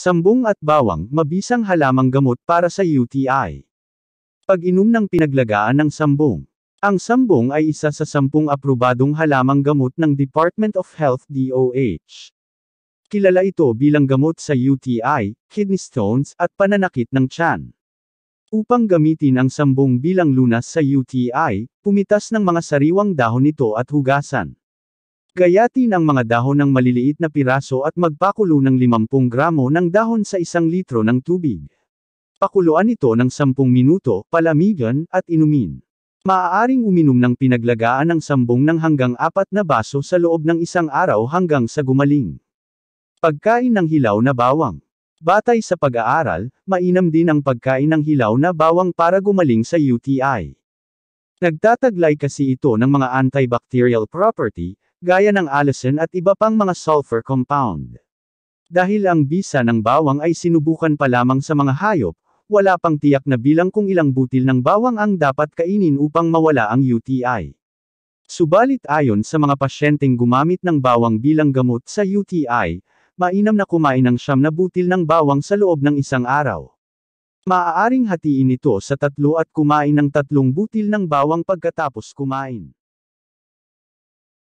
Sambong at bawang, mabisang halamang gamot para sa UTI. Pag-inom ng pinaglagaan ng sambong. Ang sambong ay isa sa 10 aprobadong halamang gamot ng Department of Health DOH. Kilala ito bilang gamot sa UTI, kidney stones, at pananakit ng tiyan. Upang gamitin ang sambong bilang lunas sa UTI, pumitas ng mga sariwang dahon nito at hugasan. Gayatin ang mga dahon ng maliliit na piraso at magpakulo ng 50 gramo ng dahon sa 1 litro ng tubig. Pakuluan ito ng 10 minuto, palamigan, at inumin. Maaaring uminom ng pinaglagaan ng sambong ng hanggang 4 na baso sa loob ng 1 araw hanggang sa gumaling. Pagkain ng hilaw na bawang. Batay sa pag-aaral, mainam din ang pagkain ng hilaw na bawang para gumaling sa UTI. Nagtataglay kasi ito ng mga antibacterial property, gaya ng allicin at iba pang mga sulfur compound. Dahil ang bisa ng bawang ay sinubukan pa lamang sa mga hayop, wala pang tiyak na bilang kung ilang butil ng bawang ang dapat kainin upang mawala ang UTI. Subalit ayon sa mga pasyenteng gumamit ng bawang bilang gamot sa UTI, mainam na kumain ng 9 na butil ng bawang sa loob ng 1 araw. Maaaring hatiin ito sa 3 at kumain ng 3 butil ng bawang pagkatapos kumain.